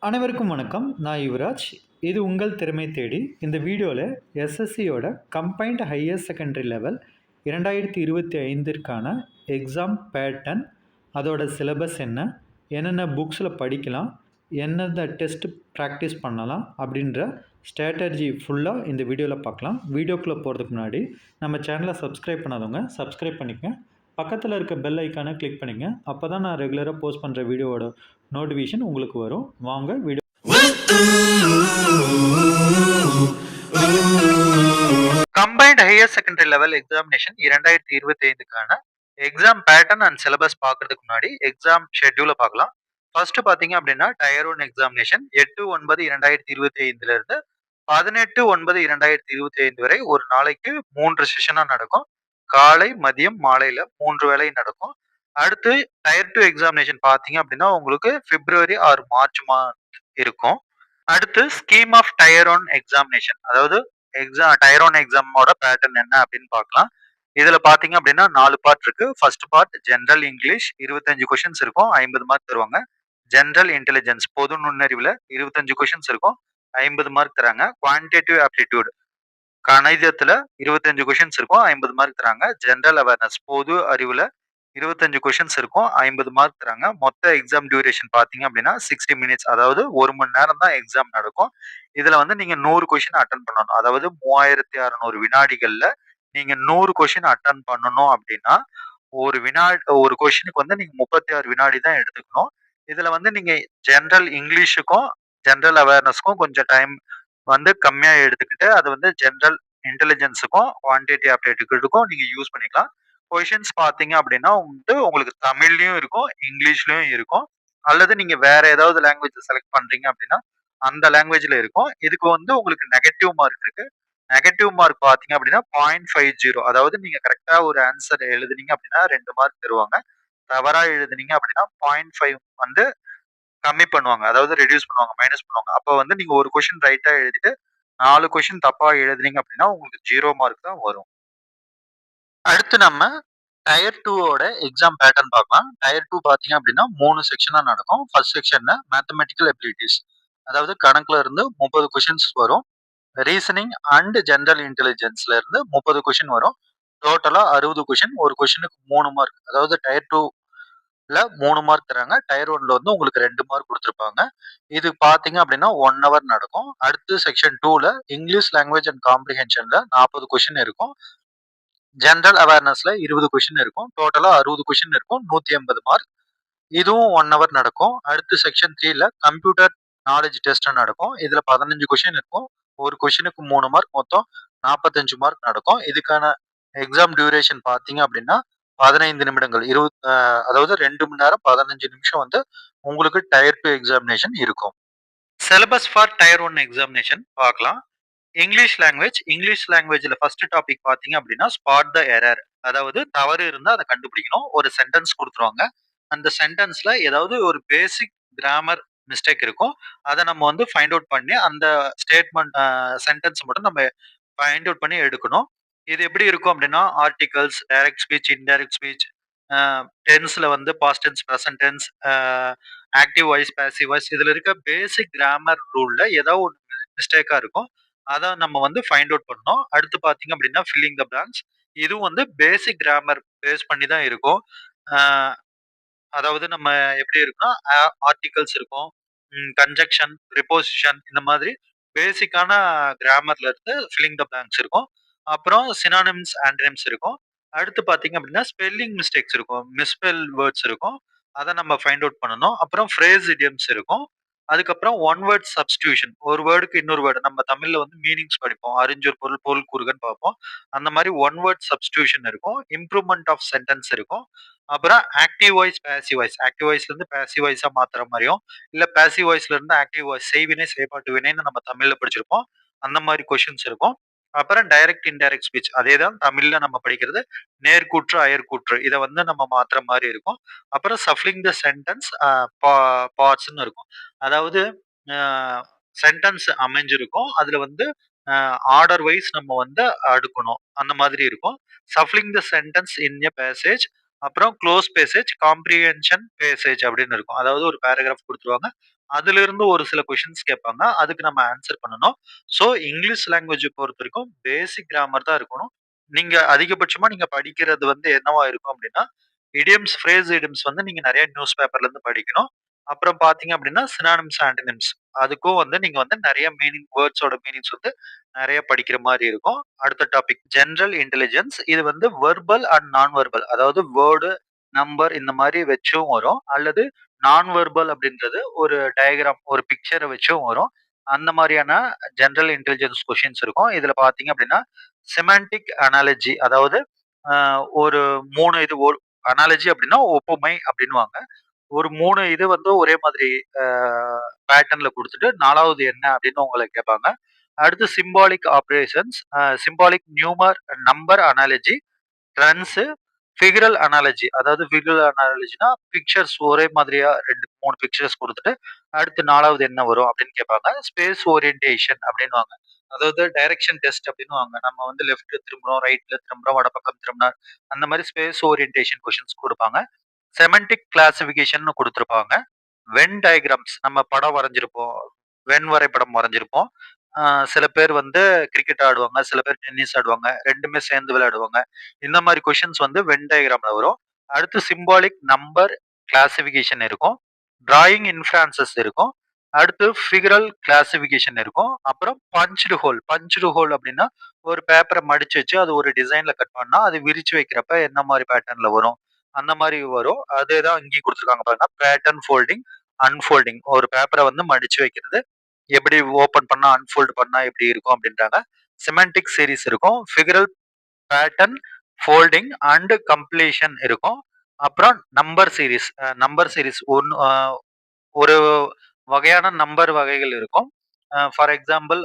அனைவருக்கும் வணக்கம். நான் யுவராஜ். இது உங்கள் திறமை தேடி. இந்த வீடியோல எஸ்எஸ்சியோட கம்பைன்ட் ஹையர் செகண்டரி லெவல் 2025ற்கான எக்ஸாம் பேட்டர்ன், அதோட சிலபஸ் என்ன, என்னென்ன புக்ஸில் படிக்கலாம், என்னென்ன டெஸ்ட் ப்ராக்டிஸ் பண்ணலாம் அப்படின்ற ஸ்ட்ராட்டஜி ஃபுல்லாக இந்த வீடியோவில் பார்க்கலாம். வீடியோக்குள்ளே போகிறதுக்கு முன்னாடி நம்ம சேனலை சப்ஸ்கிரைப் பண்ணாதவங்க சப்ஸ்கிரைப் பண்ணிக்கங்க. பக்கத்தில் இருக்க பெல் ஐக்கானை கிளிக் பண்ணிங்க. அப்போ தான் நான் ரெகுலராக போஸ்ட் பண்ணுற வீடியோவோட நோட்டிஃபிகேஷன் உங்களுக்கு வரும். வாங்க video. Combined higher secondary level examination 2025க்கான எக்ஸாம் பேட்டர்ன் அண்ட் சிலபஸ் பார்க்கறதுக்கு முன்னாடி எக்ஸாம் ஷெட்யூலை பார்க்கலாம். ஃபர்ஸ்ட் பார்த்தீங்க அப்படின்னா டயர் 1 எக்ஸாமினேஷன் 8/9/2025 இருந்து 18/9/2025 வரை ஒரு நாளைக்கு 3 செஷனா நடக்கும். காலை, மதியம், மாலையில 3 வேளை நடக்கும். அடுத்து டயர் 2 எக்ஸாமினேஷன் பார்த்தீங்க அப்படின்னா உங்களுக்கு பிப்ரவரி ஆர் மார்ச் இருக்கும். அடுத்து ஸ்கீம் ஆஃப் டயர் 1 எக்ஸாமினேஷன், அதாவது டயர் 1 எக்ஸாமோட பேட்டர்ன் என்ன அப்படின்னு பார்க்கலாம். இதுல பாத்தீங்க அப்படின்னா 4 பார்ட் இருக்கு. First part general English 25 questions இருக்கும், 50 மார்க் தருவாங்க. ஜெனரல் இன்டெலிஜென்ஸ் பொது நுண்ணறிவுல 25 கொஸ்டின்ஸ் இருக்கும், 50 மார்க் தராங்க. குவான்டிடேட்டிவ் ஆப்டிடியூட் கணிதத்துல 25 கொஸ்டின்ஸ் இருக்கும், 50 மார்க் தராங்க. ஜெனரல் அவேர்னஸ் பொது அறிவுல 25 கொஸ்டின்ஸ் இருக்கும், 50 மார்க் தராங்க. மொத்த எக்ஸாம் டியூரேஷன் பாத்தீங்க அப்படின்னா 60 மினிட்ஸ், அதாவது 1 மணி நேரம் தான் எக்ஸாம் நடக்கும். இதுல வந்து நீங்க 100 கொஸ்டின் அட்டன் பண்ணணும். அதாவது 3600 வினாடிகள்ல நீங்க 100 கொஸ்டின் அட்டன் பண்ணணும் அப்படின்னா ஒரு கொஸ்டினுக்கு வந்து நீங்க 36 வினாடி தான் எடுத்துக்கணும். இதுல வந்து நீங்க ஜெனரல் இங்கிலீஷுக்கும் ஜெனரல் அவேர்னஸ்க்கும் கொஞ்சம் டைம் வந்து கம்மியா எடுத்துக்கிட்டு அது வந்து ஜெனரல் இன்டெலிஜென்ஸுக்கும் குவான்டிட்டி ஆப்டிடியூடுக்கும் நீங்க யூஸ் பண்ணிக்கலாம். கொஷின்ஸ் பாத்தீங்க அப்படின்னா வந்து உங்களுக்கு தமிழ்லயும் இருக்கும், இங்கிலீஷ்லயும் இருக்கும். அல்லது நீங்க வேற ஏதாவது லாங்குவேஜ் செலக்ட் பண்றீங்க அப்படின்னா அந்த லாங்குவேஜ்ல இருக்கும். இதுக்கு வந்து உங்களுக்கு நெகட்டிவ் மார்க் இருக்கு. நெகட்டிவ் மார்க் பாத்தீங்க அப்படின்னா 0.50, அதாவது நீங்க கரெக்டா ஒரு ஆன்சர் எழுதுனீங்க அப்படின்னா 2 மார்க் தருவாங்க. தவறா எழுதுனீங்க அப்படின்னா 0.5 வந்து கம்மி பண்ணுவாங்க, அதாவது ரெடியூஸ் பண்ணுவாங்க, மைனஸ் பண்ணுவாங்க. அப்ப வந்து நீங்க ஒரு கொஸ்டின் ரைட்டா எழுதிட்டு 4 கொஸ்டின் தப்பா எழுதுனீங்க அப்படின்னா உங்களுக்கு 0 மார்க் தான் வரும். அடுத்து நம்ம டயர் 2 ஓட எக்ஸாம் பேட்டர்ன் பார்க்கலாம். டயர் 2 பாத்தீங்க அப்படின்னா 3 செக்ஷனா நடக்கும். ஃபர்ஸ்ட் செக்ஷன்ல மேத்தமெட்டிக்கல் எபிலிட்டிஸ், அதாவது கணக்குல இருந்து 30 கொஸ்டின்ஸ் வரும். ரீசனிங் அண்ட் ஜெனரல் இன்டெலிஜென்ஸ்ல இருந்து 30 கொஸ்டின் வரும். டோட்டலா 60 கொஸ்டின். ஒரு கொஸ்டினுக்கு 3 மார்க், அதாவது டயர் 2ல 3 மார்க் தராங்க. டயர் 1ல வந்து உங்களுக்கு 2 மார்க் கொடுத்துருப்பாங்க. இது பாத்தீங்க அப்படின்னா 1 ஹவர் நடக்கும். அடுத்து செக்ஷன் 2ல இங்கிலீஷ் லாங்குவேஜ் அண்ட் காம்ப்ரிஹென்ஷன்ல 40 கொஸ்டின் இருக்கும். ஜெனரல் அவேர்னஸ்ல 20 கொஸ்டின் இருக்கும். டோட்டலா 60 கொஸ்டின் இருக்கும், 180 மார்க். இதுவும் 1 ஹவர் நடக்கும். அடுத்து செக்ஷன் 3ல கம்ப்யூட்டர் நாலேஜ் டெஸ்ட் நடக்கும். இதுல 15 கொஸ்டின் இருக்கும். ஒரு கொஸ்டினுக்கு 3 மார்க், மொத்தம் 45 மார்க் நடக்கும். இதுக்கான எக்ஸாம் டியூரேஷன் பாத்தீங்க அப்படின்னா 15 நிமிடங்கள், அதாவது 2 மணி நேரம் 15 நிமிஷம் வந்து உங்களுக்கு டயர் 2 எக்ஸாமினேஷன் இருக்கும். சிலபஸ் ஃபார் டயர் 1 எக்ஸாமினேஷன் பார்க்கலாம். இங்கிலீஷ் லாங்குவேஜ்ல ஃபர்ஸ்ட் டாபிக் பாத்தீங்க அப்படின்னா ஸ்பாட் த எரர், அதாவது தவறு இருந்தா அதை கண்டுபிடிக்கணும். ஒரு சென்டென்ஸ் கொடுத்துருவாங்க. அந்த சென்டென்ஸ்ல ஏதாவது ஒரு பேசிக் கிராமர் மிஸ்டேக் இருக்கும். அதை நம்ம வந்து ஃபைண்ட் அவுட் பண்ணி அந்த ஸ்டேட்மெண்ட் சென்டென்ஸ் மட்டும் நம்ம ஃபைண்ட் அவுட் பண்ணி எடுக்கணும். இது எப்படி இருக்கும் அப்படின்னா articles, direct speech, indirect speech, டென்ஸ்ல வந்து past tense, present tense, active voice, passive voice, இதுல இருக்க பேசிக் கிராமர் ரூல்ல ஏதாவது ஒரு மிஸ்டேக்கா இருக்கும். அதை நம்ம வந்து ஃபைண்ட் அவுட் பண்ணணும். அடுத்து பாத்தீங்க அப்படின்னா ஃபில்லிங் த பிளாங்க்ஸ். இதுவும் வந்து பேசிக் கிராமர் பேஸ் பண்ணி தான் இருக்கும். அதாவது நம்ம எப்படி இருக்குன்னா ஆர்டிகல்ஸ் இருக்கும், கன்ஜெக்ஷன், ப்ரிபோசிஷன், இந்த மாதிரி பேசிக்கான கிராமர்ல இருந்து ஃபில்லிங் த பிளாங்க்ஸ் இருக்கும். அப்புறம் சினானிம்ஸ், ஆன்டனிம்ஸ் இருக்கும். அடுத்து பாத்தீங்க அப்படின்னா ஸ்பெல்லிங் மிஸ்டேக்ஸ் இருக்கும், மிஸ்பெல் வேர்ட்ஸ் இருக்கும். அதை நம்ம ஃபைண்ட் அவுட் பண்ணணும். அப்புறம் ஃப்ரேஸ் இடியம்ஸ் இருக்கும். அதுக்கப்புறம் ஒன் வேர்ட் சப்ஸ்டியூஷன், ஒரு வேர்டுக்கு இன்னொரு வேர்டு நம்ம தமிழ்ல வந்து மீனிங்ஸ் படிப்போம், அறிஞ்சொரு பொருள், பொருள் கூறுகன்னு பார்ப்போம். அந்த மாதிரி ஒன் வேர்ட் சப்ஸ்டியூஷன் இருக்கும். இம்ப்ரூவ்மெண்ட் ஆஃப் சென்டென்ஸ் இருக்கும். அப்புறம் active voice, passive voice, active வாய்ஸ்ல இருந்து பாசிவ் வாய்ஸா மாத்துற மாதிரியும், இல்ல பாசிவ் வாய்ஸ்ல இருந்து ஆக்டிவ் வாய்ஸ், செய்வினை, செயல்பாட்டு வினைன்னு நம்ம தமிழ்ல படிச்சிருப்போம். அந்த மாதிரி கொஸ்டின்ஸ் இருக்கும். அப்புறம் டைரக்ட், இன்டைரக்ட் ஸ்பீச், அதேதான் தமிழ்ல நம்ம படிக்கிறது. நேர்கூற்று, அயர்கூற்று, இதை வந்து நம்ம மாத்துற மாதிரி இருக்கும். அப்புறம் சஃப்லிங் த சென்டென்ஸ் பார்ட்ஸ்ன்னு இருக்கும். அதாவது சென்டென்ஸ் அமைஞ்சிருக்கும், அதுல வந்து ஆர்டர் வைஸ் நம்ம வந்து அடுக்கணும், அந்த மாதிரி இருக்கும். Shuffling the sentence in a passage, அப்புறம் க்ளோஸ் பேசேஜ், காம்ப்ரிஹென்ஷன் பேசேஜ் அப்படின்னு இருக்கும். அதாவது ஒரு பேராகிராஃப் கொடுத்துருவாங்க, அதிலிருந்து ஒரு சில கொஸ்டின்ஸ் கேட்பாங்க. அதுக்கு நம்ம ஆன்சர் பண்ணணும். ஸோ இங்கிலீஷ் லாங்குவேஜ பொறுத்தவரைக்கும் பேசிக் கிராமர் தான் இருக்கணும். நீங்க அதிகபட்சமா நீங்க படிக்கிறது வந்து என்னவா இருக்கும் அப்டின்னா, இடியம்ஸ், ஃப்ரேஸ் இடியம்ஸ் வந்து நீங்க நெறைய நியூஸ் பேப்பர்லேருந்து படிக்கணும். அப்புறம் பார்த்தீங்க அப்டின்னா, சினானிம்ஸ், ஆன்டனிம்ஸ் அதுக்கும் வந்து நீங்க வந்து நெறைய மீனிங் வேர்ட்ஸோட மீனிங்ஸ் வந்து நெறைய படிக்கிற மாரி இருக்கும். அடுத்த டாபிக் ஜெனரல் இன்டெலிஜென்ஸ். இது வந்து வெர்பல் அண்ட் நான் வெர்பல். அதாவது வேர்டு, நம்பர் இந்த மாரி வச்சும் வரும். அல்லது நான் வெர்பல் அப்படின்றது ஒரு டயகிராம், ஒரு பிக்சர வச்சும் வரும். அந்த மாரியான ஜெனரல் இன்டெலிஜென்ஸ் கொஸ்டின்ஸ் இருக்கும். இதுல பார்த்தீங்க அப்படின்னா, செமான்டிக் அனாலஜி அதாவது ஒரு 3 இது அனாலஜி அப்படின்னா ஒப்புமை அப்படின்னுவாங்க. ஒரு 3 இது வந்து ஒரே மாதிரி அ பேட்டர்ன்ல குடுத்துட்டு 4வது என்ன அப்படின்னு உங்கள கேட்பாங்க. அடுத்து symbolic operations, symbolic number analogy, trends, figural analogy. அதாவது ஃபிகரல் அனாலஜினா பிக்சர்ஸ் ஒரே மாதிரியா 2, 3 பிக்சர்ஸ் குடுத்துட்டு, அடுத்து 4வது என்ன வரும் அப்படின்னு கேட்பாங்க. ஸ்பேஸ் ஓரியன்டேஷன் அப்படின்னுவாங்க. அதாவது டைரக்ஷன் டெஸ்ட் அப்படின்னுவாங்க. நம்ம வந்து லெஃப்ட்ல திரும்புறோம், ரைட்ல திரும்புறோம், வடப்பக்கம் திரும்பினா, அந்த மாரி ஸ்பேஸ் ஓரியன்டேஷன் கொஸ்டின்ஸ் குடுப்பாங்க. செமன்டிக் கிளாசிஃபிகேஷன்னு குடுத்திருப்பாங்க. வென் டயகிராம்ஸ் நம்ம படம் வரைஞ்சிருப்போம். வென் வரைபடம் வரைஞ்சிருப்போம். ஆ சில பேர் வந்து கிரிக்கெட் ஆடுவாங்க, சில பேர் டென்னிஸ் ஆடுவாங்க. 2மே சேர்ந்து விளையாடுவாங்க. இந்த மாரி கொஸ்டின்ஸ் வந்து வென் டயகிராம்ல வரும். அடுத்து சிம்பாலிக் நம்பர் கிளாசிஃபிகேஷன் இருக்கும். டிராயிங் இன்ஃபரன்சஸ் இருக்கும். அடுத்து ஃபிகரல் கிளாசிஃபிகேஷன் இருக்கும். அப்புறம் பஞ்ச்டு ஹோல் அப்டின்னா, ஒரு பேப்பர மடிச்சு வச்சு அது ஒரு டிசைன்ல கட் பண்ணா, அது விரிச்சு வைக்கிறப்ப என்ன மாரி பேட்டர்ன்ல வரும்? அந்த மாரி வரும். அதேதான் இங்கேயும் குடுத்துருக்காங்க பாருங்க. Pattern folding, unfolding. ஒரு பேப்பர வந்து மடிச்சு வைக்கிறது. எப்படி ஓப்பன் பண்ணா, அன்ஃபோல்ட் பண்ணா எப்படி இருக்கும் அப்படின்றாங்க. செமன்டிக் சீரிஸ் இருக்கும். ஃபிகரல் பேட்டர்ன், ஃபோல்டிங் அண்ட் கம்ப்ளீஷன் இருக்கும். அப்புறம் நம்பர் சீரிஸ் ஒரு வகையான நம்பர் வகைகள் இருக்கும். ஃபார் எக்ஸாம்பிள்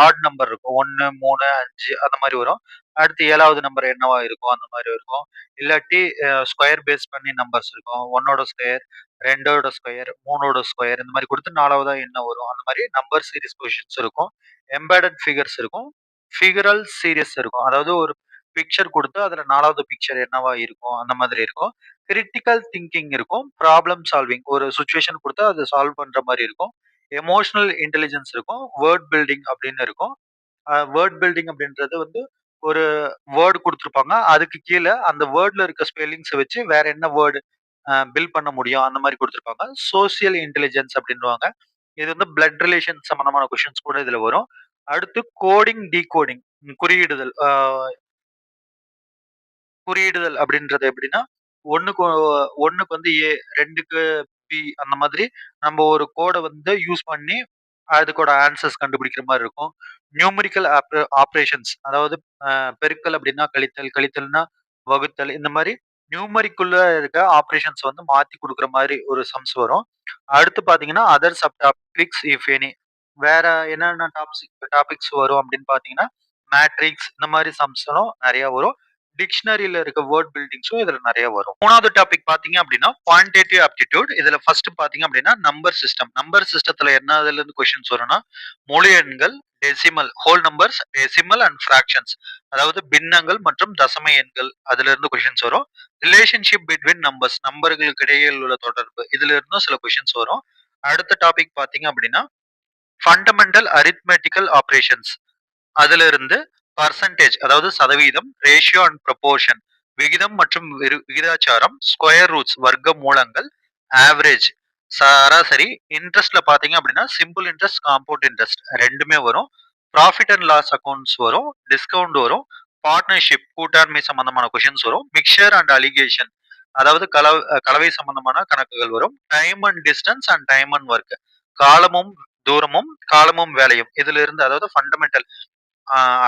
ஆட் நம்பர் இருக்கும். 1, 3, 5 அந்த மாரி வரும். அடுத்து 7வது நம்பர் என்னவா இருக்கும்? அந்த மாரி இருக்கும். இல்லாட்டி ஸ்கொயர் பேஸ் பண்ணி நம்பர்ஸ் இருக்கும். 1 ஸ்கொயர், 2 ஸ்கொயர், 3 ஸ்கொயர் இந்த மாரி குடுத்து 4வதா என்ன வரும்? அந்த மாரி நம்பர் சீரிஸ் கொஸ்டின்ஸ் இருக்கும். எம்பெடட் ஃபிகர்ஸ் இருக்கும். ஃபிகரல் சீரிஸ் இருக்கும். அதாவது ஒரு பிக்சர் குடுத்து அதுல 4வது பிக்சர் என்னவா இருக்கும்? அந்த மாதிரி இருக்கும். கிரிட்டிக்கல் திங்கிங் இருக்கும். ப்ராப்ளம் சால்விங் ஒரு சிச்சுவேஷன் குடுத்தா அத சால்வ் பண்ற மாரி இருக்கும். எமோஷனல் இன்டெலிஜென்ஸ் இருக்கும். வேர்ட் பில்டிங் அப்படின்னு இருக்கும். வேர்ட் பில்டிங் அப்படின்றது வந்து ஒரு வேர்ட் குடுத்துருப்பாங்க. அதுக்கு கீழ அந்த வேர்ட்ல இருக்க ஸ்பெல்லிங்ஸ வச்சு வேற என்ன வேர்ட் பில்ட் பண்ண முடியும் அந்த மாரி குடுத்துருப்பாங்க. சோசியல் இன்டெலிஜென்ஸ் அப்படின்னுவாங்க. இது வந்து பிளட் ரிலேஷன் சம்பந்தமான கொஸ்டின்ஸ் கூட இதுல வரும். அடுத்து கோடிங், டிகோடிங் குறியிடுதல். குறியிடுதல் அப்படின்றது எப்படின்னா, 1க்கு 1க்கு வந்து ஏ, 2க்கு பி அந்த மாதிரி நம்ம ஒரு கோட வந்து யூஸ் பண்ணி அதுக்கோட ஆன்சர்ஸ் கண்டுபிடிக்கிற மாரி இருக்கும். நியூமெரிக்கல் ஆப்பரேஷன்ஸ் அதாவது பெருக்கல் அப்படின்னா கழித்தல், கழித்தல்னா வகுத்தல் இந்த மாரி நியூமெரிக்குள்ள இருக்க ஆப்பரேஷன்ஸ் வந்து மாத்தி குடுக்குற மாரி ஒரு சம்ஸ் வரும். அடுத்து பார்த்தீங்கன்னா, other sub topics if any. வேற என்னென்ன டாபிக்ஸ் வரும் அப்படின்னு பார்த்தீங்கன்னா, மேட்ரிக்ஸ் இந்த மாரி சம்ஸ்லாம் நெறைய வரும். டிக்ஷனரியில இருக்க வேர்ட் பில்டிங்ஸும் இதுல நெறைய வரும். 3வது டாபிக் பார்த்தீங்க அப்படின்னா, குவான்டிடேட்டிவ் ஆப்டிட்யூட். இதுல ஃபர்ஸ்ட் பார்த்தீங்க அப்படின்னா, நம்பர் சிஸ்டம். நம்பர் சிஸ்டத்துல என்னதுலருந்து கொஸ்டின்ஸ் வரும்னா, முழு எண்கள், decimal, whole numbers, decimal and fractions. அதாவது பின்னங்கள் மற்றும் தசம எண்கள் அதிலிருந்து கொஸ்டின்ஸ் வரும். Relationship between numbers. நம்பர்களுக்கு இடையில் உள்ள தொடர்பு. இதுல இருந்தும் சில கொஸ்டின்ஸ் வரும். அடுத்த டாபிக் பார்த்தீங்க அப்படின்னா, ஃபண்டமெண்டல் அரித்மெட்டிக்கல் ஆப்பரேஷன்ஸ். அதிலிருந்து பர்சன்டேஜ் அதாவது சதவீதம், ரேஷியோ அண்ட் ப்ரொபோர்ஷன் விகிதம் மற்றும் விகிதாச்சாரம், ஸ்கொயர் ரூட்ஸ் வர்க்க மூலங்கள், ஆவரேஜ் சராசரி, இன்ட்ரெஸ்ட்ல பாத்தீங்க அப்படின்னா சிம்பிள் இன்ட்ரெஸ்ட், காம்பவுண்ட் இன்ட்ரெஸ்ட் 2மே வரும். ப்ராஃபிட் அண்ட் லாஸ் அக்கௌண்ட்ஸ் வரும், டிஸ்கவுண்ட் வரும், பார்ட்னர்ஷிப் கூட்டாண்மை சம்பந்தமான கொஸ்டின்ஸ் வரும், மிக்சர் அண்ட் அலிகேஷன் அதாவது கலவை சம்பந்தமான கணக்குகள் வரும், time and distance and time and work காலமும் தூரமும் காலமும் வேலையும் இதுல இருந்து அதாவது ஃபண்டமெண்டல்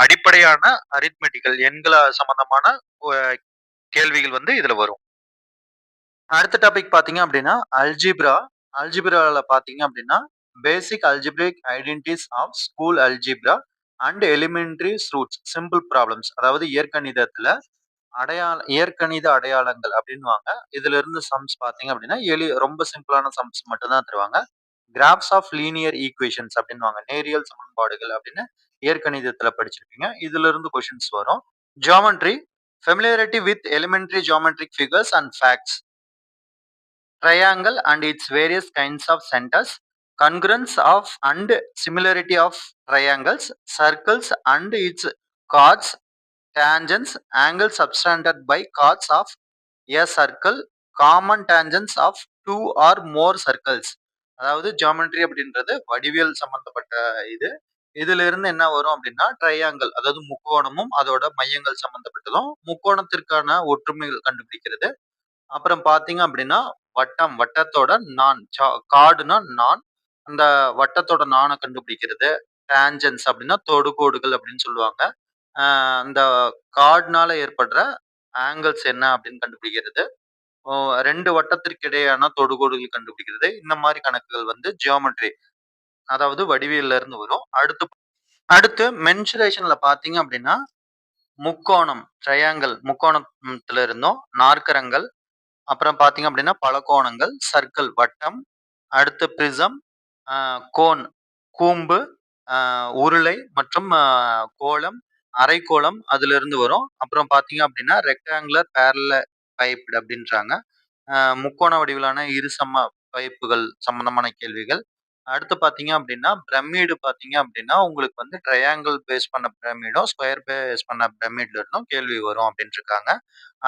அடிப்படையான அரித்மெட்டிக்கல் எண்கள சம்பந்தமான அ கேள்விகள் வந்து இதுல வரும். அடுத்த டாபிக் பார்த்தீங்க அப்படின்னா, அல்ஜீப்ரா. அல்ஜீப்ரால பார்த்தீங்க அப்படின்னா, basic algebraic identities of school algebra and elementary roots simple problems. அதாவது இயற்கணிதத்துல இயற்கணித அடையாளங்கள் அப்படின்னுவாங்க. இதுல இருந்து சம்ஸ் பார்த்தீங்க அப்படின்னா, ரொம்ப சிம்பிளான சம்ஸ் மட்டும் தான் தருவாங்க. கிராஃப்ஸ் ஆஃப் லீனியர் ஈக்குவேஷன்ஸ் அப்படின்னுவாங்க. நேரியல் சமன்பாடுகள் அப்படின்னு இயற்கணிதத்துல படிச்சிருப்பீங்க. இதுல இருந்து கொஸ்டின்ஸ் வரும். Geometry, familiarity with elementary geometric figures and facts, triangle and its various kinds of centres, congruence of and similarity of triangles, circles and its chords, tangents, angles subtended by chords of a circle, common tangents of two or more circles. அதாவது geometry அப்படின்றது வடிவியல் சம்பந்தப்பட்ட இது. இதுல இருந்து என்ன வரும் அப்படின்னா ட்ரையாங்கிள், அதாவது முக்கோணமும் அதோட மையங்கள் சம்பந்தப்பட்டதும், முக்கோணத்திற்கான ஒற்றுமைகள் கண்டுபிடிக்கிறது. அப்புறம் பாத்தீங்க அப்படின்னா வட்டம், வட்டத்தோட நான், காடுனா நான், அந்த வட்டத்தோட நானை கண்டுபிடிக்கிறது. டேஞ்சன்ஸ் அப்படின்னா தொடுகோடுகள் அப்படின்னு சொல்லுவாங்க. அந்த கார்டுனால ஏற்படுற ஆங்கிள்ஸ் என்ன அப்படின்னு கண்டுபிடிக்கிறது. 2 வட்டத்திற்கு இடையேயான தொடுகோடுகள் கண்டுபிடிக்கிறது. இந்த மாதிரி கணக்குகள் வந்து ஜியோமெட்ரி, அதாவது வடிவியல்ல இருந்து வரும். அடுத்து மென்சுரேஷன்ல பாத்தீங்க அப்படின்னா முக்கோணம், ட்ரையாங்கிள் முக்கோணத்துல இருந்தும், நாற்கரங்கள், அப்புறம் பாத்தீங்க அப்படின்னா பலகோணங்கள், சர்க்கிள் வட்டம், அடுத்து பிரிசம், கோன் கூம்பு, உருளை மற்றும் கோளம், அரைக்கோளம் அதுல இருந்து வரும். அப்புறம் பாத்தீங்க அப்படின்னா ரெக்டாங்குலர் பேரலல் பைப்டு அப்படின்றாங்க. முக்கோண வடிவிலான இருசம பைப்புகள் சம்பந்தமான கேள்விகள். அடுத்து பாத்தீங்க அப்படின்னா பிரமிடு பாத்தீங்க அப்படின்னா உங்களுக்கு வந்து ட்ரையாங்கிள் பேஸ் பண்ண பிரமிடும், ஸ்கொயர் பேஸ் பண்ண பிரமிட்ல இருந்தும் கேள்வி வரும் அப்படின்னு இருக்காங்க.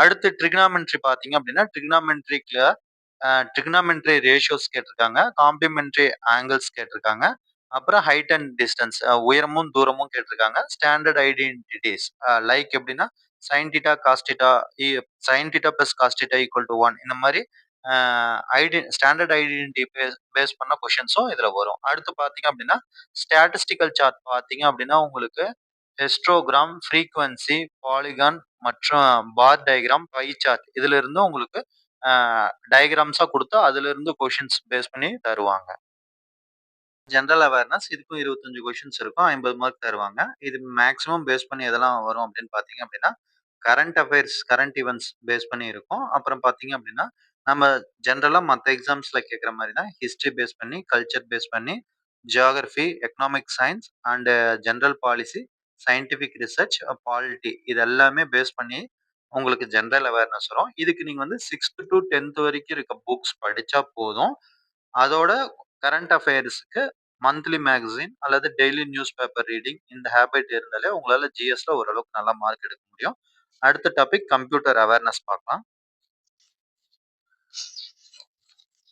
அடுத்து ட்ரிகனாமெட்ரி பாத்தீங்க அப்படின்னா ட்ரிகனாமெட்ரி ரேஷியோஸ் கேட்டிருக்காங்க, காம்ப்ளிமெண்ட்ரி ஆங்கிள்ஸ் கேட்டிருக்காங்க, அப்புறம் ஹைட் அண்ட் டிஸ்டன்ஸ் உயரமும் தூரமும் கேட்டிருக்காங்க. ஸ்டாண்டர்ட் ஐடென்டிட்டிஸ் லைக் எப்படின்னா sin theta cos theta sin theta plus cos theta equal to 1, இந்த மாதிரி ஸ்டாண்டர்ட் ஐடென்டிட்டி பேஸ் பண்ண கொஷின்ஸும் இதுல வரும். அடுத்து பாத்தீங்க அப்படின்னா ஸ்டாட்டிஸ்டிக்கல் சார்ட் பாத்தீங்க அப்படின்னா உங்களுக்கு ஹிஸ்டோகிராம், ஃப்ரீக்வன்சி, பாலிகான் மற்றும் பார் டயக்ராம், பை சார்ட் இதுல இருந்து உங்களுக்கு டயக்ராம்ஸா கொடுத்து அதுல இருந்து கொஷின்ஸ் பேஸ் பண்ணி தருவாங்க. ஜென்ரல் அவேர்னஸ் இதுக்கும் 25 கொஷின்ஸ் இருக்கும், 50 மார்க் தருவாங்க. இது மேக்ஸிமம் பேஸ் பண்ணி எதெல்லாம் வரும் அப்படின்னு பாத்தீங்க அப்படின்னா current affairs, current events base பண்ணி இருக்கும். அப்புறம் பாத்தீங்க அப்படின்னா நம்ம ஜென்ரலா மற்ற எக்ஸாம்ஸ்ல கேட்குற மாதிரி தான் ஹிஸ்டரி பேஸ் பண்ணி, கல்ச்சர் பேஸ் பண்ணி, geography, economic science and general policy, scientific research, polity இது எல்லாமே பேஸ் பண்ணி உங்களுக்கு ஜென்ரல் அவேர்னஸ் வரும். இதுக்கு நீங்க வந்து 6th to 10th வரைக்கும் இருக்க புக்ஸ் படிச்சா போதும். அதோட கரண்ட் அஃபேர்ஸ்க்கு மந்த்லி மேகசின் அல்லது டெய்லி நியூஸ் பேப்பர் ரீடிங் இந்த ஹேபிட் இருந்தாலே உங்களால ஜிஎஸ்ல ஓரளவுக்கு நல்ல மார்க் எடுக்க முடியும். அடுத்த டாபிக் கம்ப்யூட்டர் அவேர்னஸ் பார்க்கலாம்.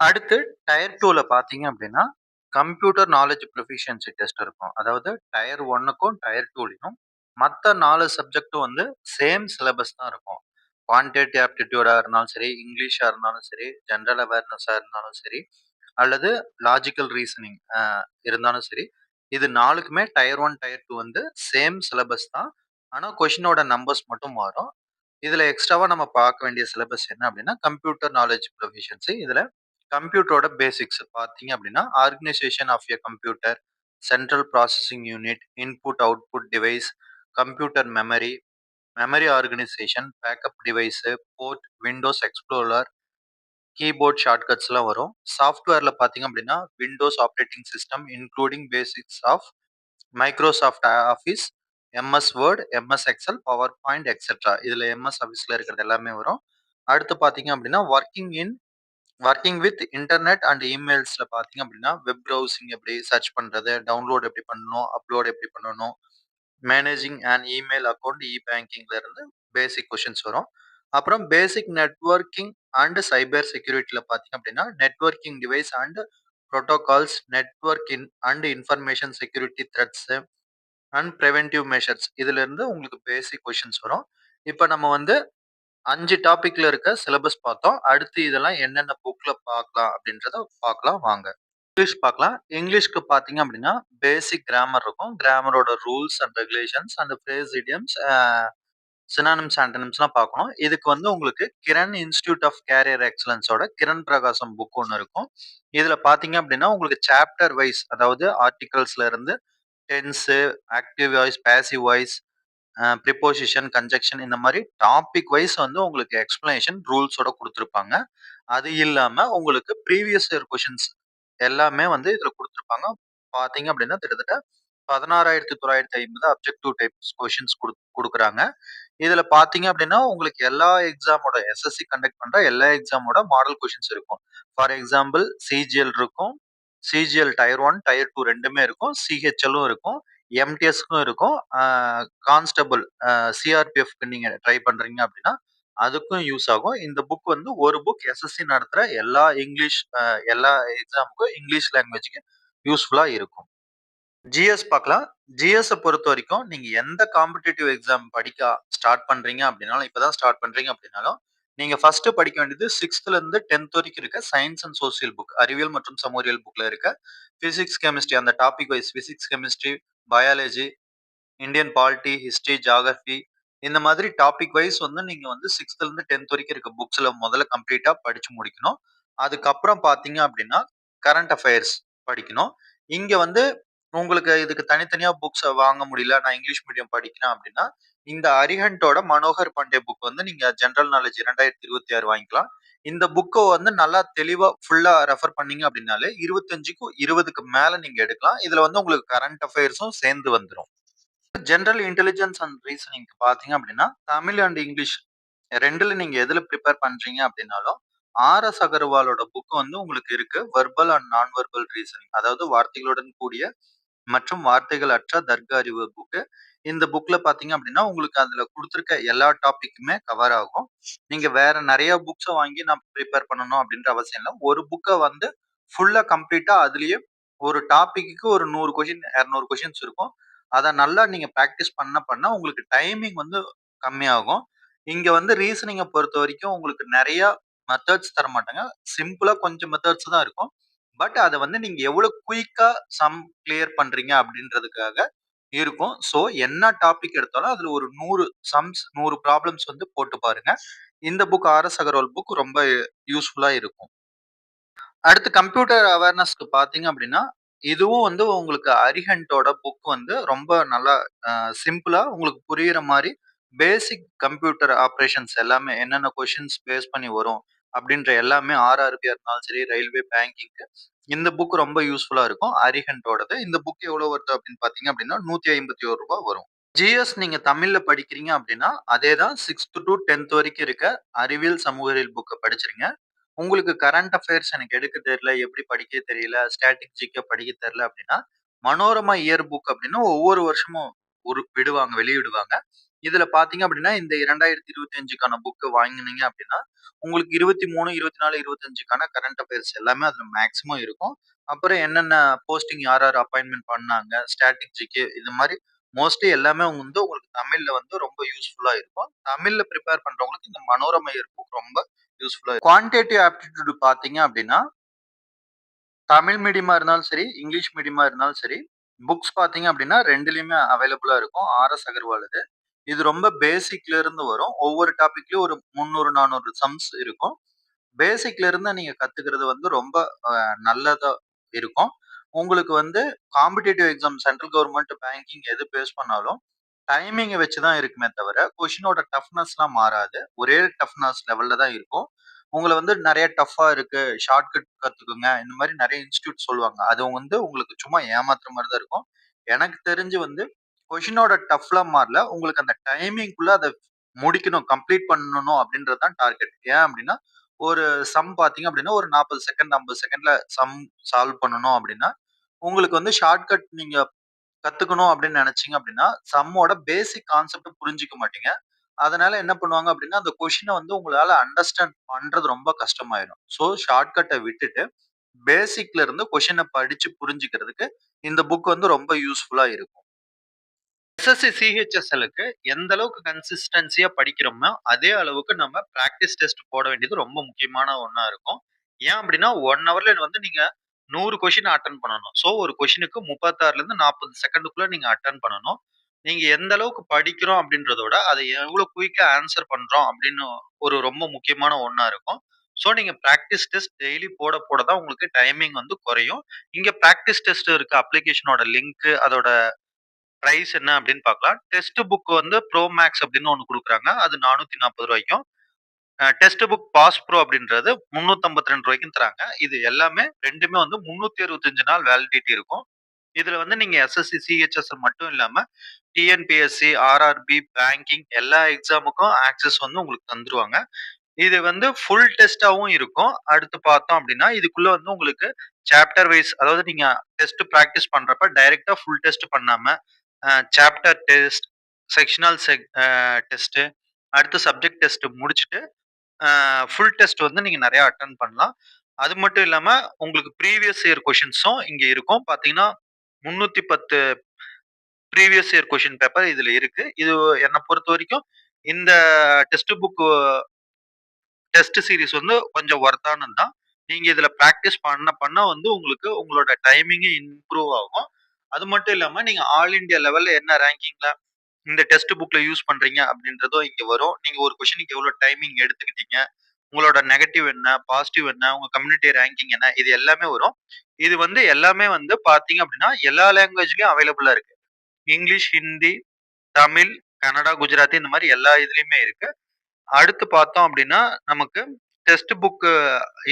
அடுத்து டயர் 2ல பாத்தீங்க அப்படின்னா கம்ப்யூட்டர் நாலேஜ் ப்ரொஃபிஷியன்சி டெஸ்ட் இருக்கும். அதாவது டயர் 1க்கும் டயர் 2லையும் மற்ற 4 சப்ஜெக்டும் வந்து சேம் சிலபஸ் தான் இருக்கும். குவான்டிடேட்டிவ் ஆப்டிடியூடா இருந்தாலும் சரி, இங்கிலீஷா இருந்தாலும் சரி, ஜென்ரல் அவேர்னஸா இருந்தாலும் சரி, அல்லது லாஜிக்கல் ரீசனிங் இருந்தாலும் சரி, இது 4க்குமே டயர் 1 டயர் 2 வந்து சேம் சிலபஸ் தான். ஆனா கொஷினோட நம்பர்ஸ் மட்டும் மாறும். இதுல எக்ஸ்ட்ராவா நம்ம பார்க்க வேண்டிய சிலபஸ் என்ன அப்படின்னா கம்ப்யூட்டர் நாலேஜ் ப்ரொஃபிஷியன்சி. இதுல கம்ப்யூட்டரோட பேசிக்ஸ் பாத்தீங்க அப்படின்னா organisation of a computer, central processing unit, input output device, computer memory, memory organisation, backup device, port, Windows explorer, keyboard ஷார்ட்கட்ஸ்லாம் வரும். சாஃப்ட்வேர்ல பாத்தீங்க அப்படின்னா Windows operating system including basics of Microsoft Office, MS Word, MS Excel, PowerPoint etcetera. இதுல MS ஆஃபீஸ்ல இருக்கிறது எல்லாமே வரும். அடுத்து பாத்தீங்க அப்படின்னா ஒர்க்கிங் வித் இன்டர்நெட் அண்ட் இமெயில்ஸ்ல பாத்தீங்க அப்படின்னா வெப் ப்ரௌசிங் எப்படி சர்ச் பண்றது, டவுன்லோட் எப்படி பண்ணணும், அப்லோட் எப்படி பண்ணணும், மேனேஜிங் அண்ட் இமெயில் அக்கௌண்ட், இ பேங்கிங்ல இருந்து பேசிக் கொஷின்ஸ் வரும். அப்புறம் பேசிக் நெட்வொர்க்கிங் அண்ட் சைபர் செக்யூரிட்டியில பாத்தீங்க அப்படின்னா networking device and protocols, network and information security threats and preventive measures இதுல இருந்து உங்களுக்கு பேசிக் கொஷின்ஸ் வரும். இப்போ நம்ம வந்து 5 டாபிக்ல இருக்க சிலபஸ் பார்த்தோம். அடுத்து இதெல்லாம் என்னென்ன புக்ல பார்க்கலாம் அப்படின்றத பார்க்கலாம் வாங்க. இங்கிலீஷ் பார்க்கலாம். இங்கிலீஷ்க்கு பார்த்தீங்க அப்படின்னா பேசிக் கிராமர் இருக்கும். கிராமரோட rules and regulations and phrase idioms, synonyms, ஆண்டனிம்ஸ்லாம் பார்க்கணும். இதுக்கு வந்து உங்களுக்கு கிரண் இன்ஸ்டிடியூட் ஆஃப் கேரியர் எக்ஸலன்ஸோட கிரண் பிரகாசம் புக் ஒன்று இருக்கும். இதுல பார்த்தீங்க அப்படின்னா உங்களுக்கு சாப்டர் வைஸ், அதாவது ஆர்டிகல்ஸ்ல இருந்து tens, active voice, passive voice, preposition, conjunction இந்த மாதிரி டாபிக் வைஸ் வந்து உங்களுக்கு எக்ஸ்பிளனேஷன் ரூல்ஸோட கொடுத்துருப்பாங்க. அது இல்லாம உங்களுக்கு ப்ரீவியஸ் இயர் கொஷின்ஸ் எல்லாமே வந்து இதுல கொடுத்துருப்பாங்க. பாத்தீங்க அப்படின்னா கிட்டத்தட்ட 16,950 அப்ஜெக்டிவ் டைப்ஸ் கொஷின்ஸ் கொடுக்குறாங்க. இதுல பாத்தீங்க அப்படின்னா உங்களுக்கு எல்லா எக்ஸாமோட எஸ்எஸ்சி கண்டக்ட் பண்ற எல்லா எக்ஸாமோட மாடல் கொஷின்ஸ் இருக்கும். ஃபார் எக்ஸாம்பிள் சிஜிஎல் இருக்கும், சிஜிஎல் டயர் 1, டயர் 2 2மே இருக்கும். சிஹெச்எல்லும் இருக்கும். எம்டிஎஸ்க்கும் இருக்கும். கான்ஸ்டபிள் சிஆர்பிஎஃப்க்கு நீங்க ட்ரை பண்றீங்க அப்படின்னா, அதுக்கும் யூஸ் ஆகும். இந்த புக் வந்து ஒரு புக் எஸ்எஸ்சி நடத்துற எல்லா எக்ஸாமுக்கும் இங்கிலீஷ் லாங்குவேஜ்க்கு யூஸ்ஃபுல்லா இருக்கும். ஜிஎஸ் பார்க்கலாம். ஜிஎஸ்ஸ பொறுத்தவரைக்கும் நீங்க எந்த காம்படிட்டிவ் எக்ஸாம் படிக்க ஸ்டார்ட் பண்றீங்க அப்படின்னாலும், இப்பதான் ஸ்டார்ட் பண்றீங்க அப்படின்னாலும், நீங்க ஃபர்ஸ்ட் படிக்க வேண்டியது 6th இருந்து 10th வரைக்கும் இருக்க சயன்ஸ் அண்ட் சோசியல் புக். அறிவியல் மற்றும் சமூகவியல் புக்ல இருக்க பிசிக்ஸ், கெமிஸ்ட்ரி அந்த topic wise physics, chemistry, biology, Indian polity, history, geography இந்த மாதிரி டாபிக் வைஸ் வந்து நீங்க வந்து 6th இருந்து 10th வரைக்கும் இருக்க புக்ஸ்ல முதல்ல கம்ப்ளீட்டா படிச்சு முடிக்கணும். அதுக்கப்புறம் பார்த்தீங்க அப்படின்னா, கரண்ட் அஃபேர்ஸ் படிக்கணும். இங்க வந்து உங்களுக்கு இதுக்கு தனித்தனியா புக்ஸ வாங்க முடியல. நான் இங்கிலீஷ் மீடியம் படிக்கிறேன் அப்படின்னா, இந்த அரிஹண்டோட மனோகர் பாண்டே புக் வந்து நீங்க ஜெனரல் நாலேட்ஜ் 2026 வாங்கிக்கலாம். இந்த புக்க வந்து நல்லா தெளிவா ஃபுல்லா ரெஃபர் பண்ணீங்க அப்படின்னாலே 25க்கும் 20க்கு மேல நீங்க எடுக்கலாம். இதுல வந்து உங்களுக்கு கரண்ட் அஃபேர்ஸும் சேர்ந்து வந்துரும். ஜெனரல் இன்டெலிஜென்ஸ் அண்ட் ரீசனிங்க்கு பார்த்தீங்க அப்படின்னா, தமிழ் அண்ட் இங்கிலீஷ் 2ல நீங்க எதுல ப்ரிப்பேர் பண்றீங்க அப்படின்னாலும், ஆர்.எஸ். அகர்வாலோட புக் வந்து உங்களுக்கு இருக்கு. வெர்பல் அண்ட் நான் வெர்பல் ரீசனிங். அதாவது வார்த்தைகளுடன் கூடிய மற்றும் வார்த்தைகள் அற்ற தர்க்க அறிவு புக்கு. இந்த புக்ல பார்த்தீங்க அப்படின்னா, உங்களுக்கு அதுல குடுத்திருக்க எல்லா டாபிக்குமே கவர் ஆகும். நீங்க வேற நெறைய புக்ஸ வாங்கி நான் ப்ரிப்பேர் பண்ணணும் அப்படின்ற அவசியம் இல்ல. ஒரு புக்க வந்து ஃபுல்லா கம்ப்ளீட்டா அதிலேயே ஒரு டாபிக்குக்கு ஒரு 100 கொஸ்டின், 200 கொஸ்டின்ஸ் இருக்கும். அத நல்லா நீங்க பிராக்டிஸ் பண்ண உங்களுக்கு டைமிங் வந்து கம்மியாகும். இங்க வந்து ரீசனிங்க பொறுத்தவரைக்கும் உங்களுக்கு நெறைய மெத்தட்ஸ் தரமாட்டாங்க. சிம்பிளா கொஞ்சம் மெத்தட்ஸ் தான் இருக்கும். பட் அத வந்து நீங்க எவ்வளவு குயிக்கா சம் கிளியர் பண்றீங்க அப்படின்றதுக்காக இருக்கும். ஸோ என்ன டாபிக் எடுத்தாலும் அதுல ஒரு 100 சம்ஸ் 100 ப்ராப்ளம்ஸ் வந்து போட்டு பாருங்க. இந்த புக் ஆர்.எஸ். அகர்வால் புக் ரொம்ப யூஸ்ஃபுல்லா இருக்கும். அடுத்து கம்ப்யூட்டர் அவேர்னஸ்க்கு பார்த்தீங்க அப்படின்னா, இதுவும் வந்து உங்களுக்கு அரிஹண்டோட புக் வந்து ரொம்ப நல்லா சிம்பிளா உங்களுக்கு புரியிற மாரி பேசிக் கம்ப்யூட்டர் ஆப்பரேஷன்ஸ் எல்லாமே என்னென்ன கொஸ்டின்ஸ் பேஸ் பண்ணி வரும் அப்படின்ற எல்லாமே ஆர்ஆர்பியா இருந்தாலும் சரி, ரயில்வே, பேங்கிங்க்கு இந்த புக் ரொம்ப யூஸ்ஃபுல்லா இருக்கும். அரிஹண்டோடது. இந்த புக் எவ்வளோ வருது அப்படின்னு பார்த்தீங்க அப்படின்னா, ரூ. 151 வரும். ஜிஎஸ் நீங்க தமிழ்ல படிக்கிறீங்க அப்படின்னா, அதே தான் 6th to 10th வரைக்கும் இருக்க அறிவியல், சமூகவியல் புக்க படிச்சிருங்க. உங்களுக்கு கரண்ட் அஃபேர்ஸ் எனக்கு எடுக்க தெரியல, எப்படி படிக்க தெரியல, ஸ்டாட்டிக் ஜிகே படிக்க தெரியல அப்படின்னா, மனோரமா இயர் புக் அப்படின்னு ஒவ்வொரு வருஷமும் வெளியிடுவாங்க. இதுல பார்த்தீங்க அப்படின்னா, இந்த 2025க்கான புக்க வாங்குனீங்க அப்படின்னா, உங்களுக்கு 23, 24, 25க்கான கரண்ட் அஃபேர்ஸ் எல்லாமே அதுல மேக்ஸிமம் இருக்கும். அப்புறம் என்னென்ன போஸ்டிங் யார் யார் அப்பாயின்ட்மென்ட் பண்ணாங்க, ஸ்டாட்டிக் ஜிகே இது மாரி மோஸ்ட்லி எல்லாமே வந்து உங்களுக்கு தமிழ்ல வந்து ரொம்ப யூஸ்ஃபுல்லா இருக்கும். தமிழ்ல பிரிப்பேர் பண்றவங்களுக்கு இந்த மனோரமா இயர் புக் ரொம்ப யூஸ்ஃபுல்லா இருக்கும். குவான்டிடேட்டிவ் ஆப்டிட்யூட் பார்த்தீங்க அப்படின்னா, தமிழ் மீடியமா இருந்தாலும் சரி, இங்கிலீஷ் மீடியமா இருந்தாலும் சரி, புக்ஸ் பார்த்தீங்க அப்படின்னா 2லயுமே அவைலபிளா இருக்கும். ஆர்.எஸ். அகர்வாலுது. இது ரொம்ப பேசிக்ல இருந்து வரும். ஒவ்வொரு டாபிக்லயும் ஒரு 300, 400 சம்ஸ் இருக்கும். பேசிக்ல இருந்து நீங்க கத்துக்கிறது வந்து ரொம்ப நல்லதா இருக்கும். உங்களுக்கு வந்து competitive exam central government, banking எது பேஸ் பண்ணாலும் டைமிங்க வச்சு தான் இருக்குமே தவிர, கொஸ்டினோட டஃப்னஸ்லாம் மாறாது. ஒரே டஃப்னஸ் லெவல்ல தான் இருக்கும். உங்கள வந்து நெறைய டஃப்பா இருக்கு, ஷார்ட்கட் கத்துக்கோங்க. இந்த மாரி நெறைய இன்ஸ்டிடியூட் சொல்லுவாங்க. அது வந்து உங்களுக்கு சும்மா ஏமாத்துற மாரி தான் இருக்கும். எனக்கு தெரிஞ்சு வந்து கொஸ்டினோட டஃப்லாம் மாறல. உங்களுக்கு அந்த டைமிங்குள்ள அத முடிக்கணும், கம்ப்ளீட் பண்ணணும் அப்படின்றது தான் டார்கெட். ஏன் அப்படின்னா, ஒரு சம் பார்த்தீங்க அப்படின்னா, ஒரு 40 செகண்ட், 50 செகண்ட்ல சம் சால்வ் பண்ணணும் அப்படின்னா, உங்களுக்கு வந்து ஷார்ட்கட் நீங்க கத்துக்கணும் அப்படின்னு நினைச்சீங்க அப்படின்னா, சம்மோட பேசிக் கான்செப்ட் புரிஞ்சுக்க மாட்டீங்க. அதனால என்ன பண்ணுவாங்க அப்படின்னா, அந்த கொஸ்டின வந்து உங்களால அண்டர்ஸ்டாண்ட் பண்றது ரொம்ப கஷ்டமாயிரும். ஸோ ஷார்ட்கட்ட விட்டுட்டு, பேசிக்ல இருந்து கொஸ்டின படிச்சு புரிஞ்சுக்கிறதுக்கு இந்த புக் வந்து ரொம்ப யூஸ்ஃபுல்லா இருக்கும். எஸ்எஸ்சி, சிஹெச்எஸ்எல்லுக்கு எந்த அளவுக்கு கன்சிஸ்டன்சியா படிக்கிறோமோ, அதே அளவுக்கு நம்ம பிராக்டிஸ் டெஸ்ட் போட வேண்டியது ரொம்ப முக்கியமான ஒண்ணா இருக்கும். ஏன் அப்படின்னா, 1 ஹவர்ல வந்து நீங்க 100 கொஸ்டின் அட்டெண்ட் பண்ணணும். ஸோ ஒரு கொஸ்டினுக்கு 36லிருந்து 40 செகண்டுக்குள்ள நீங்க அட்டெண்ட் பண்ணணும். நீங்க எந்த அளவுக்கு படிக்கிறோம் அப்படின்றதோட, அத எவ்வளோ குயிக்கா ஆன்ஸர் பண்றோம் அப்படின்னு ஒரு ரொம்ப முக்கியமான ஒண்ணா இருக்கும். ஸோ நீங்க பிராக்டிஸ் டெஸ்ட் டெய்லி போட போட தான் உங்களுக்கு டைமிங் வந்து குறையும். இங்க பிராக்டிஸ் டெஸ்ட் இருக்க அப்ளிகேஷனோட லிங்க் அதோட பிரைஸ் என்ன அப்படின்னு பார்க்கலாம். டெஸ்ட் புக் வந்து ப்ரோ மேக்ஸ் அப்படின்னு ஒண்ணு குடுக்குறாங்க. அது ரூ. 440க்கும் டெக்ஸ்ட் புக் பாஸ் ப்ரோ அப்படின்றது ரூ. 352க்கும் தராங்க. இது எல்லாமே 2மே வந்து 365 நாள் வேலிடிட்டி இருக்கும். இதுல வந்து நீங்க எஸ்எஸ்சி, சிஹெச்எஸ்எல் மட்டும் இல்லாம டிஎன்பிஎஸ்சி, ஆர்ஆர்பி, பேங்கிங் எல்லா எக்ஸாமுக்கும் ஆக்சஸ் வந்து உங்களுக்கு தந்துருவாங்க. இது வந்து ஃபுல் டெஸ்ட்டாவும் இருக்கும். அடுத்து பார்த்தோம் அப்படின்னா, இதுக்குள்ள வந்து உங்களுக்கு சாப்டர் வைஸ் அதாவது நீங்க டெஸ்ட் பிராக்டிஸ் பண்றப்ப டைரக்ட்டா ஃபுல் டெஸ்ட் பண்ணாம, சாப்டர் டெஸ்ட், செக்ஷனல் டெஸ்ட், அடுத்து சப்ஜெக்ட் டெஸ்ட் முடிச்சுட்டு, ஃபுல் டெஸ்ட் வந்து நீங்க நெறைய அட்டெண்ட் பண்ணலாம். அது மட்டும் இல்லாம உங்களுக்கு ப்ரீவியஸ் இயர் கொஸ்டின்ஸும் இங்க இருக்கும். பார்த்தீங்கன்னா, 310 ப்ரீவியஸ் இயர் கொஸ்டின் பேப்பர் இதுல இருக்கு. இது என்ன பொறுத்தவரைக்கும் இந்த டெக்ஸ்ட் புக் டெஸ்ட் சீரிஸ் வந்து கொஞ்சம் ஒர்த்தானது தான். நீங்க இதுல பிராக்டிஸ் பண்ண வந்து உங்களுக்கு உங்களோட டைமிங் இம்ப்ரூவ் ஆகும். அது மட்டும் இல்லாம நீங்க ஆல் இந்தியா லெவல்ல என்ன ரேங்கிங்ல இந்த டெக்ஸ்ட் புக்ல யூஸ் பண்றீங்க அப்படின்றதும் இங்க வரும். நீங்க ஒரு கொஸ்டினுக்கு எவ்வளவு டைமிங் எடுத்துக்கிட்டீங்க, உங்களோட நெகட்டிவ் என்ன, பாசிட்டிவ் என்ன, உங்க கம்யூனிட்டி ரேங்கிங் என்ன, இது எல்லாமே வரும். இது வந்து எல்லாமே வந்து பார்த்தீங்க அப்படின்னா, எல்லா லாங்குவேஜ்லயும் அவைலபிளா இருக்கு. இங்கிலீஷ், ஹிந்தி, தமிழ், கன்னடா, குஜராத்தி இந்த மாரி எல்லா இதுலயுமே இருக்கு. அடுத்து பார்த்தோம் அப்படின்னா, நமக்கு டெக்ஸ்ட் புக்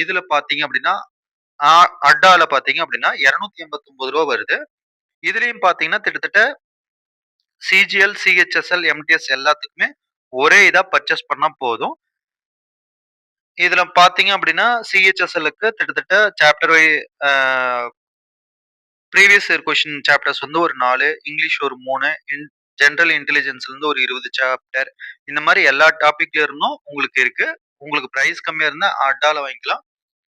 இதுல பார்த்தீங்க அப்படின்னா, அ அட்டால பார்த்தீங்க அப்படின்னா ரூ. 289 வருது. இதுலயும் பார்த்தீங்கன்னா, கிட்டத்தட்ட சிஜிஎல், சிஹெச்எஸ்எல், எம்டிஎஸ் எல்லாத்துக்குமே ஒரே இதா பர்ச்சேஸ் பண்ணா போதும். இதுல பார்த்தீங்க அப்படின்னா, சிஹெச்எஸ்எல்லுக்கு கிட்டத்தட்ட சாப்டர் அ ப்ரீவியஸ் இயர் கொஸ்டின் சாப்டர்ஸ் வந்து ஒரு 4, இங்கிலீஷ் ஒரு 3, ஜெனரல் இன்டெலிஜென்ஸ்ல இருந்து ஒரு 20 சாப்டர். இந்த மாரி எல்லா டாபிக்ல இருந்தும் உங்களுக்கு இருக்கு. உங்களுக்கு பிரைஸ் கம்மியா இருந்தா அட்டால வாங்கிக்கலாம்.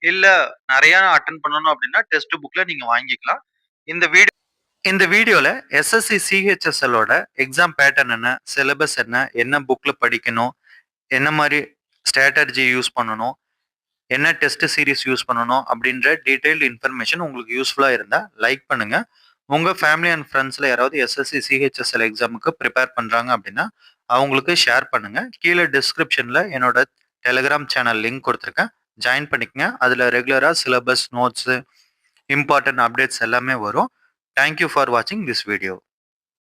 இல்ல நெறைய அட்டெண்ட் பண்ணணும் அப்படின்னா, டெக்ஸ்ட் புக்ல நீங்க வாங்கிக்கலாம். இந்த இந்த வீடியோல எஸ்எஸ்சி சிஹெச்எஸ்எல்லோட எக்ஸாம் பேட்டர்ன் என்ன, சிலபஸ் என்ன, என்ன புக்ல படிக்கணும், என்ன மாரி ஸ்ட்ராட்டஜி யூஸ் பண்ணணும், என்ன டெஸ்ட் சீரிஸ் யூஸ் பண்ணணும் அப்படின்ற டீடைல்டு இன்ஃபர்மேஷன் உங்களுக்கு யூஸ்ஃபுல்லா இருந்தா லைக் பண்ணுங்க. உங்க ஃபேமிலி அண்ட் ஃப்ரெண்ட்ஸ்ல யாராவது எஸ்எஸ்சி சிஹெச்எஸ்எல் எக்ஸாமுக்கு ப்ரிப்பேர் பண்றாங்க அப்படின்னா, அவங்களுக்கு ஷேர் பண்ணுங்க. கீழ டிஸ்கிரிப்ஷன்ல என்னோட டெலிகிராம் சேனல் லிங்க் குடுத்துருக்கேன். ஜாயின் பண்ணிக்கங்க. அதுல ரெகுலரா சிலபஸ், நோட்ஸ், இம்பார்ட்டன்ட் அப்டேட்ஸ் எல்லாமே வரும். தேங்க் யூ ஃபார் வாட்சிங் திஸ் வீடியோ.